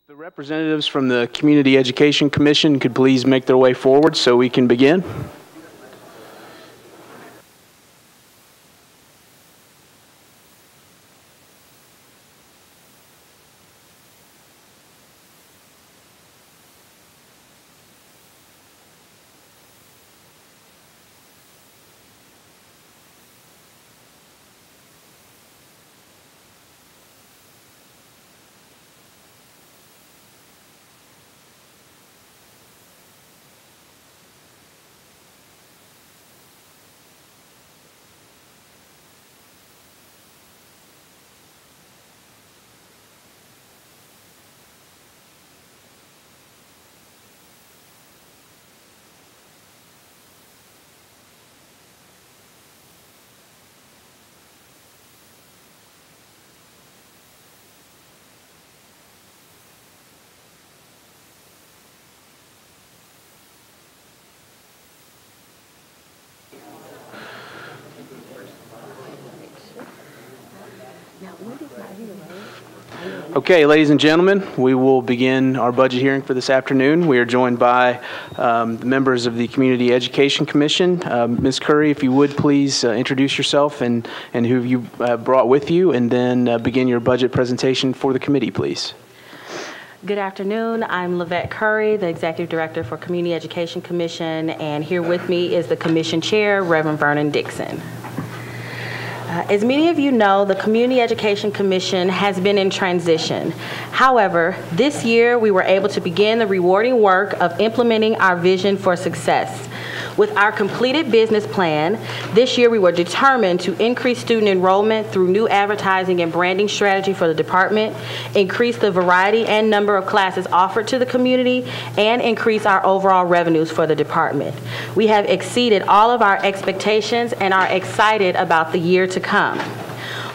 The representatives from the Community Education Commission could please make their way forward so we can begin. Okay, ladies and gentlemen, we will begin our budget hearing for this afternoon. We are joined by the members of the Community Education Commission. Ms. Curry, if you would please introduce yourself and who you brought with you, and then begin your budget presentation for the committee, please. Good afternoon. I'm Lavette Curry, the Executive Director for Community Education Commission, and here with me is the Commission Chair, Reverend Vernon Dixon. As many of you know, the Community Education Commission has been in transition. However, this year we were able to begin the rewarding work of implementing our vision for success. With our completed business plan, this year we were determined to increase student enrollment through new advertising and branding strategy for the department, increase the variety and number of classes offered to the community, and increase our overall revenues for the department. We have exceeded all of our expectations and are excited about the year to come.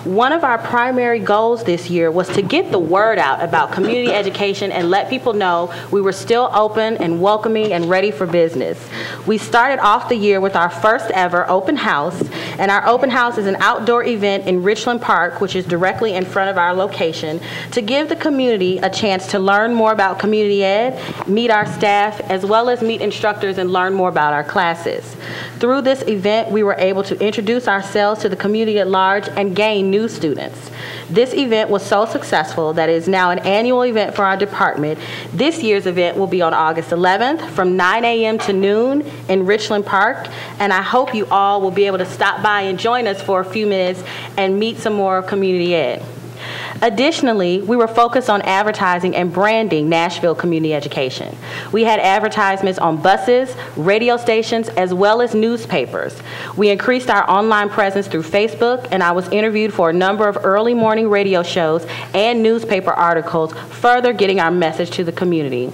One of our primary goals this year was to get the word out about community education and let people know we were still open and welcoming and ready for business. We started off the year with our first ever open house, and our open house is an outdoor event in Richland Park, which is directly in front of our location, to give the community a chance to learn more about community ed, meet our staff, as well as meet instructors and learn more about our classes. Through this event, we were able to introduce ourselves to the community at large and gain new students. This event was so successful that it is now an annual event for our department. This year's event will be on August 11th from 9 a.m. to noon in Richland Park, and I hope you all will be able to stop by and join us for a few minutes and meet some more community ed. Additionally, we were focused on advertising and branding Nashville community education. We had advertisements on buses, radio stations, as well as newspapers. We increased our online presence through Facebook, and I was interviewed for a number of early morning radio shows and newspaper articles, further getting our message to the community.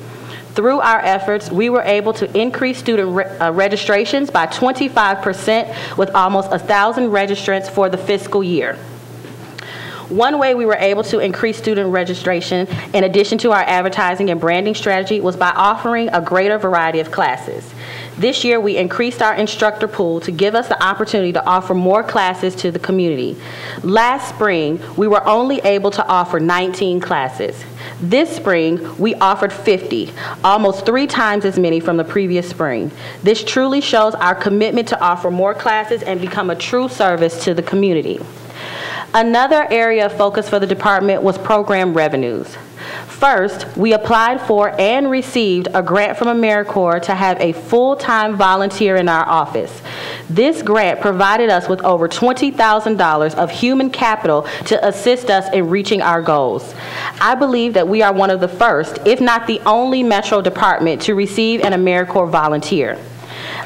Through our efforts, we were able to increase student registrations by 25% with almost 1,000 registrants for the fiscal year. One way we were able to increase student registration, in addition to our advertising and branding strategy, was by offering a greater variety of classes. This year, we increased our instructor pool to give us the opportunity to offer more classes to the community. Last spring, we were only able to offer 19 classes. This spring, we offered 50, almost 3 times as many from the previous spring. This truly shows our commitment to offer more classes and become a true service to the community. Another area of focus for the department was program revenues. First, we applied for and received a grant from AmeriCorps to have a full-time volunteer in our office. This grant provided us with over $20,000 of human capital to assist us in reaching our goals. I believe that we are one of the first, if not the only metro department to receive an AmeriCorps volunteer.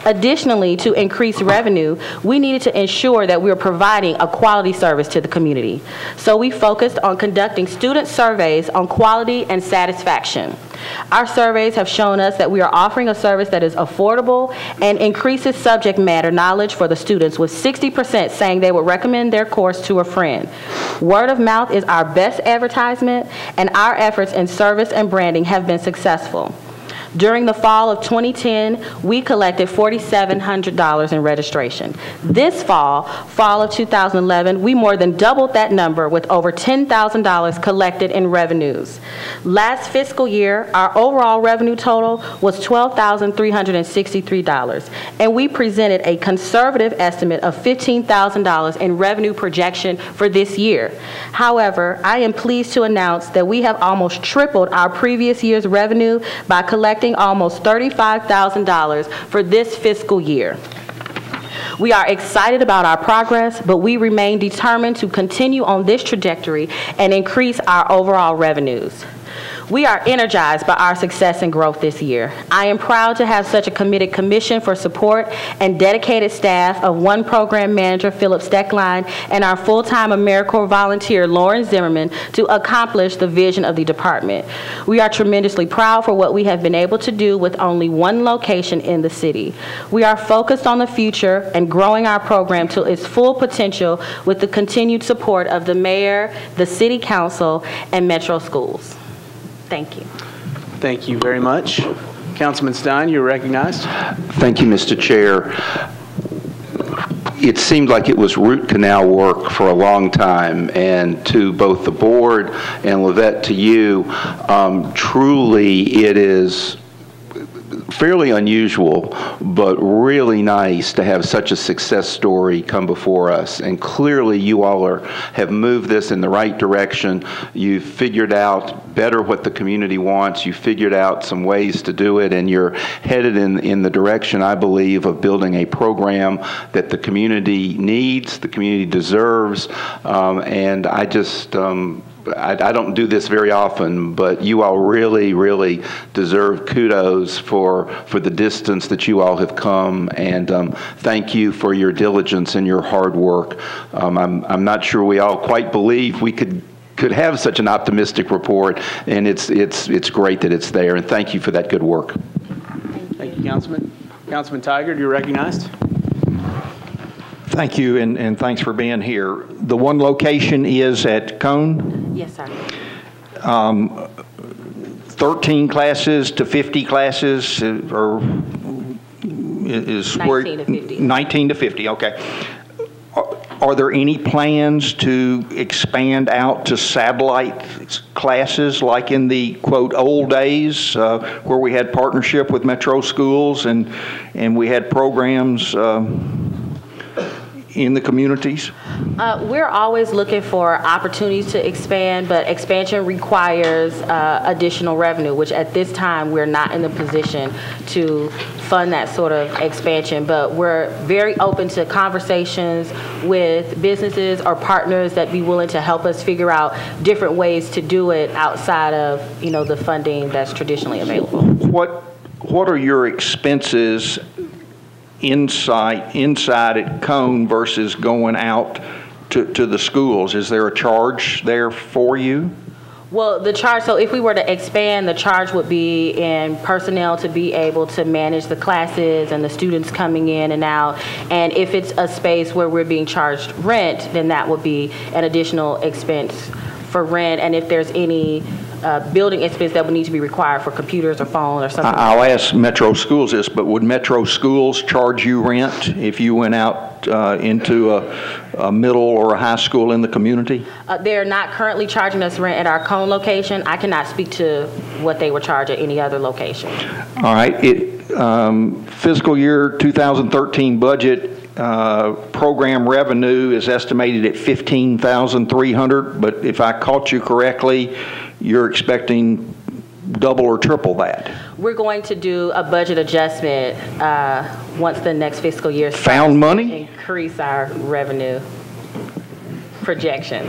Additionally, to increase revenue, we needed to ensure that we were providing a quality service to the community. So we focused on conducting student surveys on quality and satisfaction. Our surveys have shown us that we are offering a service that is affordable and increases subject matter knowledge for the students, with 60% saying they would recommend their course to a friend. Word of mouth is our best advertisement, and our efforts in service and branding have been successful. During the fall of 2010, we collected $4,700 in registration. This fall of 2011, we more than doubled that number with over $10,000 collected in revenues. Last fiscal year, our overall revenue total was $12,363, and we presented a conservative estimate of $15,000 in revenue projection for this year. However, I am pleased to announce that we have almost tripled our previous year's revenue by collecting almost $35,000 for this fiscal year. We are excited about our progress, but we remain determined to continue on this trajectory and increase our overall revenues. We are energized by our success and growth this year. I am proud to have such a committed commission for support and dedicated staff of one program manager, Philip Steckline, and our full-time AmeriCorps volunteer, Lauren Zimmerman, to accomplish the vision of the department. We are tremendously proud for what we have been able to do with only one location in the city. We are focused on the future and growing our program to its full potential with the continued support of the mayor, the city council, and Metro Schools. Thank you. Thank you very much. Councilman Stein, you're recognized. Thank you, Mr. Chair. It seemed like it was root canal work for a long time, and to both the board and Livette, to you, truly it is fairly unusual, but really nice to have such a success story come before us. And clearly you all have moved this in the right direction. You've figured out better what the community wants. You figured out some ways to do it, and you're headed in the direction, I believe, of building a program that the community needs, the community deserves, and I just I don't do this very often, but you all really, really deserve kudos for the distance that you all have come, and thank you for your diligence and your hard work. I'm not sure we all quite believe we could have such an optimistic report, and it's great that it's there, and thank you for that good work. Thank you, Councilman. Councilman Tigard, you're recognized. Thank you, and thanks for being here. The one location is at Cone? Yes, sir. 13 classes to 50 classes, or is 19 where? to 50. 19 to 50, okay. Are there any plans to expand out to satellite classes like in the, quote, old days where we had partnership with Metro Schools and we had programs in the communities? We're always looking for opportunities to expand, but expansion requires additional revenue, which at this time we're not in the position to fund that sort of expansion. But we're very open to conversations with businesses or partners that be willing to help us figure out different ways to do it outside of, the funding that's traditionally available. What are your expenses inside at Cone versus going out to the schools? Is there a charge there for you? Well, the charge, so if we were to expand, the charge would be in personnel to be able to manage the classes and the students coming in and out. And if it's a space where we're being charged rent, then that would be an additional expense for rent. And if there's any building expense that would need to be required for computers or phone or something. I'll ask Metro Schools this, but would Metro Schools charge you rent if you went out into a middle or a high school in the community? They're not currently charging us rent at our Cone location. I cannot speak to what they would charge at any other location. All right. Fiscal year 2013 budget program revenue is estimated at $15,300, but if I caught you correctly, you're expecting double or triple that. We're going to do a budget adjustment once the next fiscal year starts. Found money? Increase our revenue projection.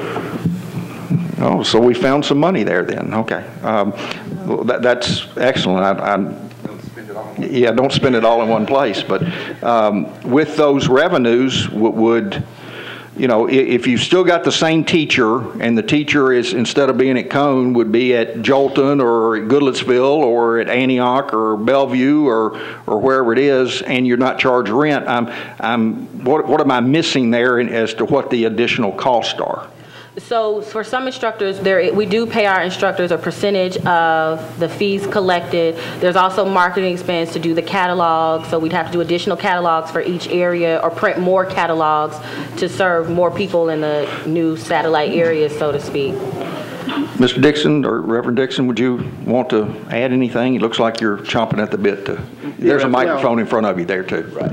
Oh, so we found some money there then. Okay. Well, that's excellent. Don't spend it all in one place. But with those revenues, if you've still got the same teacher, and the teacher is, instead of being at Cone, would be at Jolton or at Goodlettsville or at Antioch or Bellevue or wherever it is, and you're not charged rent, what am I missing there as to what the additional costs are? So for some instructors, we do pay our instructors a percentage of the fees collected. There's also marketing expense to do the catalog, so we'd have to do additional catalogs for each area or print more catalogs to serve more people in the new satellite areas, so to speak. Mr. Dixon or Reverend Dixon, would you want to add anything? It looks like you're chomping at the bit. There's a microphone in front of you there too. Right.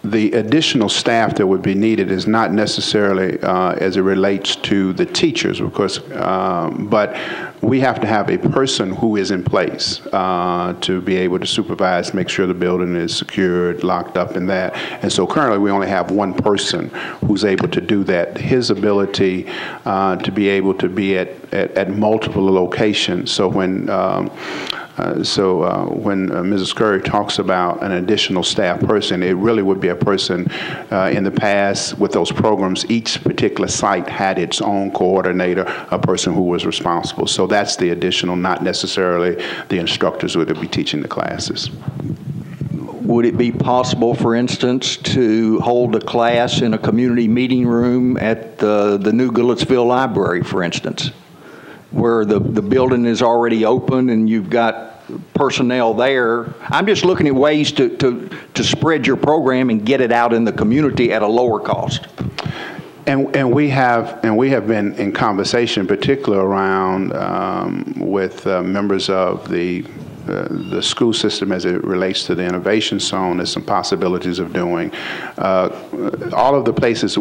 The additional staff that would be needed is not necessarily as it relates to the teachers, of course, but we have to have a person who is in place to be able to supervise, make sure the building is secured, locked up, and that. And so currently we only have one person who's able to do that. His ability to be able to be at multiple locations. So when Mrs. Curry talks about an additional staff person, it really would be a person in the past with those programs. Each particular site had its own coordinator, a person who was responsible. So that's the additional, not necessarily the instructors who would be teaching the classes. Would it be possible, for instance, to hold a class in a community meeting room at the new Goodlettsville Library, for instance, where the building is already open and you've got personnel there? I'm just looking at ways to spread your program and get it out in the community at a lower cost. And we have been in conversation, particularly around with members of the school system as it relates to the innovation zone. There's some possibilities of doing all of the places that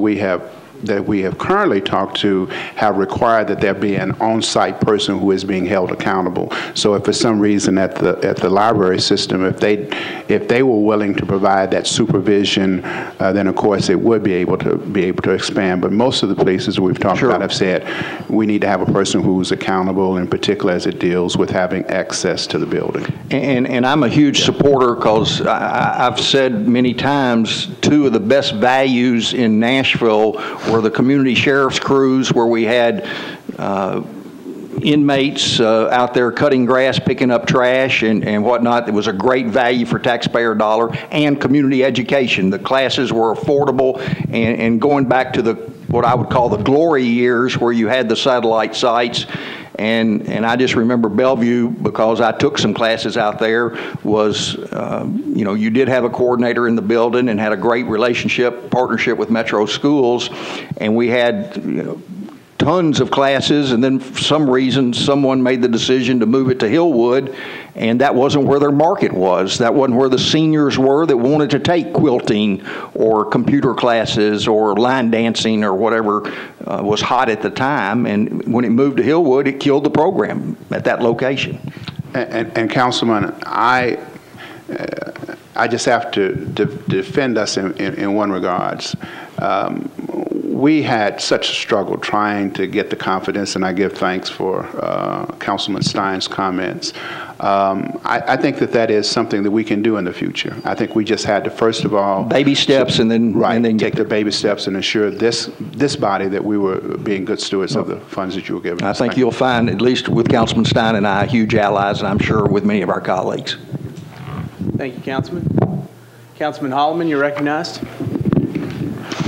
we have currently talked to have required that there be an on-site person who is being held accountable. So if for some reason at the library system, if they were willing to provide that supervision, then of course it would be able to expand. But most of the places we've talked about have said we need to have a person who's accountable, in particular as it deals with having access to the building. And I'm a huge supporter, because I've said many times two of the best values in Nashville were the community sheriff's crews, where we had inmates out there cutting grass, picking up trash and whatnot. It was a great value for taxpayer dollar, and community education. The classes were affordable, and going back to what I would call the glory years, where you had the satellite sites. And I just remember Bellevue, because I took some classes out there, was, you did have a coordinator in the building and had a great partnership with Metro Schools. And we had, tons of classes, and then for some reason someone made the decision to move it to Hillwood, and that wasn't where their market was. That wasn't where the seniors were that wanted to take quilting or computer classes or line dancing or whatever was hot at the time. And when it moved to Hillwood, it killed the program at that location. And Councilman, I just have to defend us in one regards. We had such a struggle trying to get the confidence, and I give thanks for Councilman Stein's comments. I think that is something that we can do in the future. I think we just had to, first of all, baby steps, and then take the baby steps and ensure this body that we were being good stewards of the funds that you were giving. I think you'll find, at least with Councilman Stein and I, huge allies, and I'm sure with many of our colleagues. Thank you, Councilman. Councilman Holloman, you're recognized.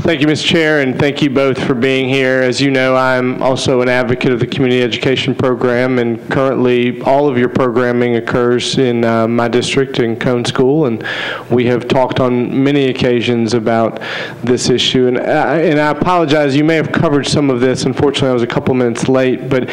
Thank you, Mr. Chair, and thank you both for being here. As you know, I'm also an advocate of the community education program, and currently all of your programming occurs in my district in Cone School, and we have talked on many occasions about this issue. And I apologize, you may have covered some of this. Unfortunately, I was a couple minutes late, but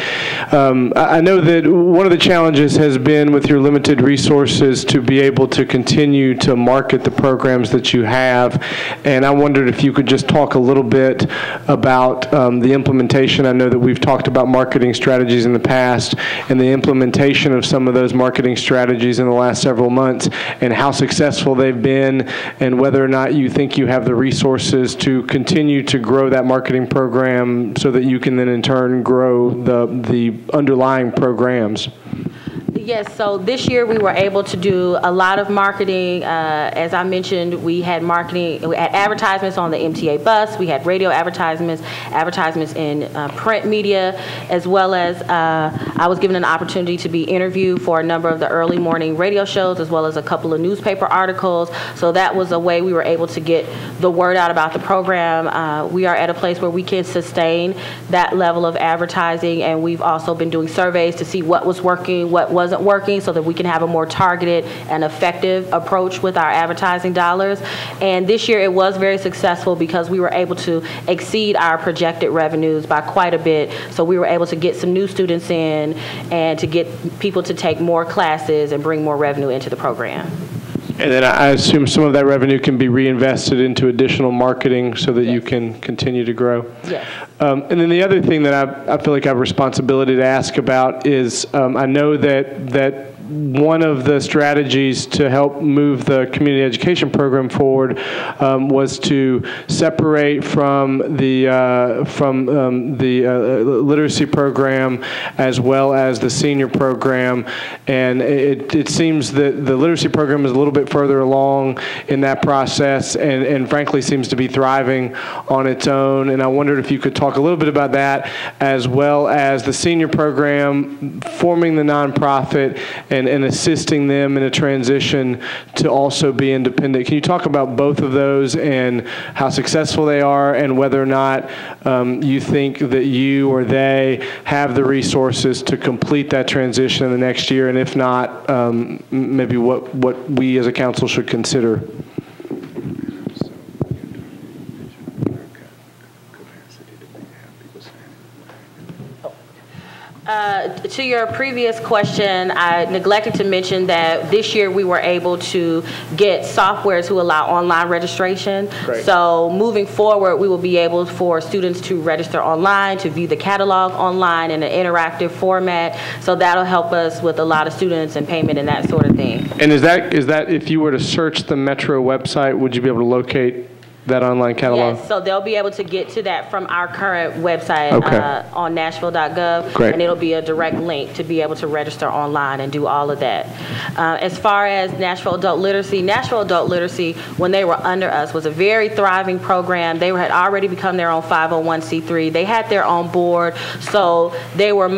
I know that one of the challenges has been with your limited resources to be able to continue to market the programs that you have, and I wondered if you could just talk a little bit about the implementation. I know that we've talked about marketing strategies in the past, and the implementation of some of those marketing strategies in the last several months, and how successful they've been, and whether or not you think you have the resources to continue to grow that marketing program so that you can then in turn grow the underlying programs. Yes, so this year we were able to do a lot of marketing. As I mentioned, we had advertisements on the MTA bus, we had radio advertisements in print media, as well as I was given an opportunity to be interviewed for a number of the early morning radio shows, as well as a couple of newspaper articles. So that was a way we were able to get the word out about the program. We are at a place where we can sustain that level of advertising, and we've also been doing surveys to see what was working, what wasn't working, so that we can have a more targeted and effective approach with our advertising dollars. And this year it was very successful because we were able to exceed our projected revenues by quite a bit. So we were able to get some new students in and to get people to take more classes and bring more revenue into the program. And then I assume some of that revenue can be reinvested into additional marketing so that you can continue to grow. Yes. And then the other thing that I feel like I have a responsibility to ask about is I know that one of the strategies to help move the community education program forward was to separate from the literacy program as well as the senior program. And it seems that the literacy program is a little bit further along in that process and frankly seems to be thriving on its own. And I wondered if you could talk a little bit about that, as well as the senior program, forming the nonprofit and assisting them in a transition to also be independent. Can you talk about both of those and how successful they are, and whether or not you think that you or they have the resources to complete that transition in the next year, and if not, maybe what we as a council should consider? To your previous question, I neglected to mention that this year we were able to get softwares who allow online registration. Great. So moving forward, we will be able for students to register online, to view the catalog online in an interactive format. So that'll help us with a lot of students and payment and that sort of thing. And is that if you were to search the Metro website, would you be able to locate that online catalog? Yes, so they'll be able to get to that from our current website on nashville.gov. Great. And it'll be a direct link to be able to register online and do all of that. As far as Nashville Adult Literacy, when they were under us, was a very thriving program. They had already become their own 501c3. They had their own board, so they were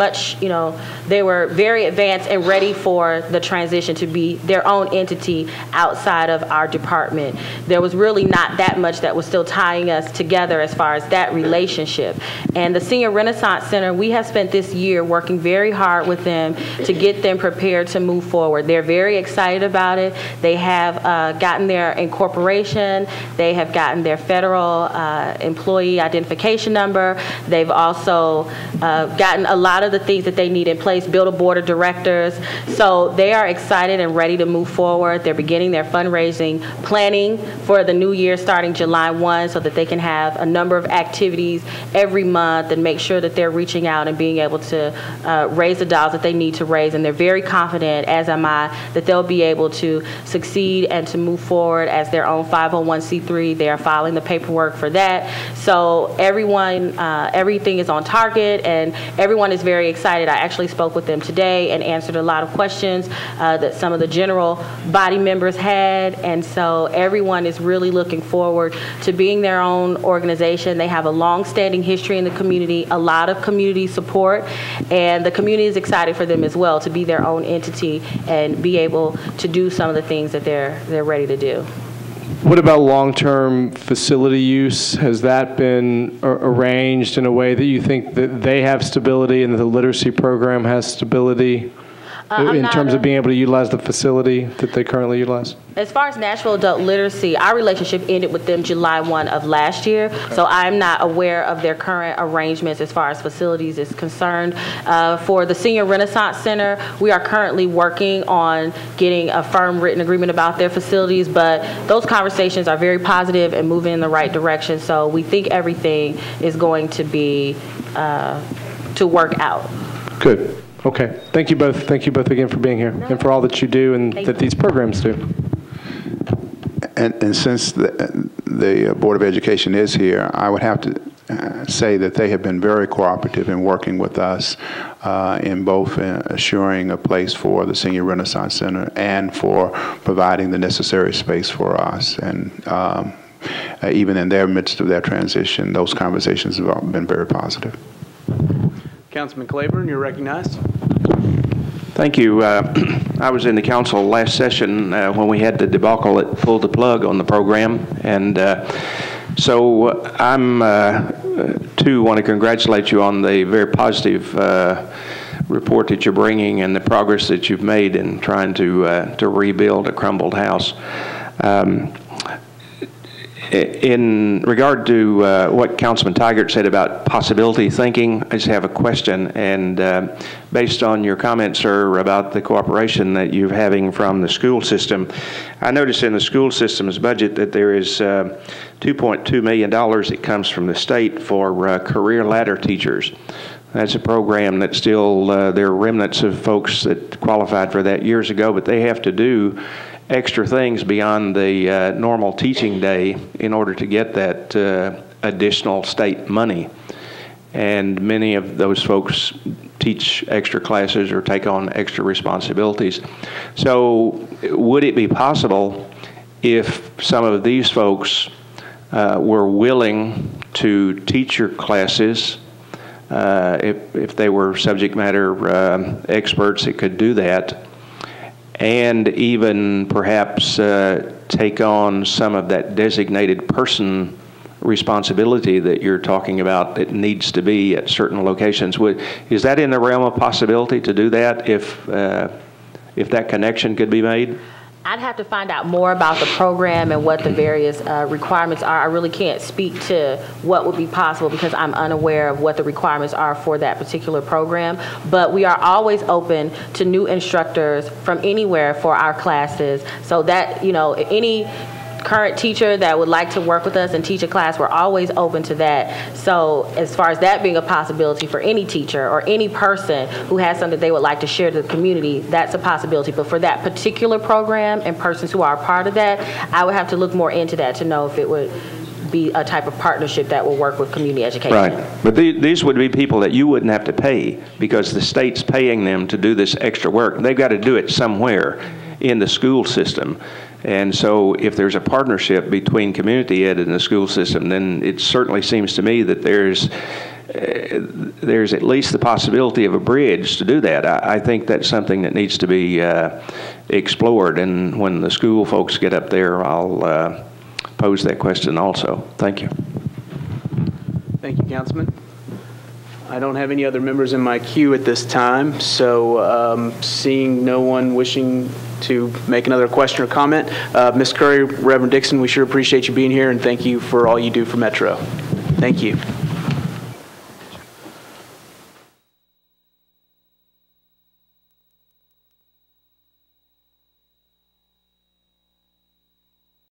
they were very advanced and ready for the transition to be their own entity outside of our department. There was really not that much that was still tying us together as far as that relationship. And the Senior Renaissance Center, we have spent this year working very hard with them to get them prepared to move forward. They're very excited about it. They have gotten their incorporation. They have gotten their federal employee identification number. They've also gotten a lot of the things that they need in place, built a board of directors. So they are excited and ready to move forward. They're beginning their fundraising planning for the new year starting July 1, so that they can have a number of activities every month and make sure that they're reaching out and being able to raise the dollars that they need to raise. And they're very confident, as am I, that they'll be able to succeed and to move forward as their own 501c3. They are filing the paperwork for that. So everyone, everything is on target, and everyone is very excited. I actually spoke with them today and answered a lot of questions that some of the general body members had. And so everyone is really looking forward to being their own organization. They have a long-standing history in the community, a lot of community support, and the community is excited for them as well to be their own entity and be able to do some of the things that they're ready to do. What about long-term facility use? Has that been arranged in a way that you think that they have stability and that the literacy program has stability? In terms of being able to utilize the facility that they currently utilize? As far as Nashville Adult Literacy, our relationship ended with them July 1 of last year, so I'm not aware of their current arrangements as far as facilities is concerned. For the Senior Renaissance Center, we are currently working on getting a firm written agreement about their facilities, but those conversations are very positive and moving in the right direction, so we think everything is going to be, to work out. Good. Okay. Thank you both. Thank you both again for being here and for all that you do and that these programs do. And since the Board of Education is here, I would have to say that they have been very cooperative in working with us in both assuring a place for the Senior Renaissance Center and for providing the necessary space for us. And even in their midst of their transition, those conversations have been very positive. Councilman Claiborne, you're recognized. Thank you. I was in the council last session when we had the debacle that pulled the plug on the program, and so I'm too want to congratulate you on the very positive report that you're bringing and the progress that you've made in trying to rebuild a crumbled house. In regard to what Councilman Tigert said about possibility thinking, I just have a question. And based on your comments, sir, about the cooperation that you're having from the school system, I noticed in the school system's budget that there is $2.2 million that comes from the state for career ladder teachers. That's a program that still, there are remnants of folks that qualified for that years ago, but they have to do extra things beyond the normal teaching day in order to get that additional state money. And many of those folks teach extra classes or take on extra responsibilities. So would it be possible if some of these folks were willing to teach your classes, if they were subject matter experts that could do that, and even perhaps take on some of that designated person responsibility that you're talking about that needs to be at certain locations? Is that in the realm of possibility to do that if that connection could be made? I'd have to find out more about the program and what the various requirements are. I really can't speak to what would be possible because I'm unaware of what the requirements are for that particular program. But we are always open to new instructors from anywhere for our classes, so that, you know, any current teacher that would like to work with us and teach a class, we're always open to that. So as far as that being a possibility for any teacher or any person who has something they would like to share to the community, that's a possibility. But for that particular program and persons who are a part of that, I would have to look more into that to know if it would be a type of partnership that will work with community education. Right. But these would be people that you wouldn't have to pay because the state's paying them to do this extra work. They've got to do it somewhere in the school system. And so if there's a partnership between community ed and the school system, then it certainly seems to me that there's at least the possibility of a bridge to do that. I think that's something that needs to be explored. And when the school folks get up there, I'll pose that question also. Thank you. Thank you, Councilman. I don't have any other members in my queue at this time, so seeing no one wishing to make another question or comment, Ms. Curry, Reverend Dixon, we sure appreciate you being here, and thank you for all you do for Metro. Thank you.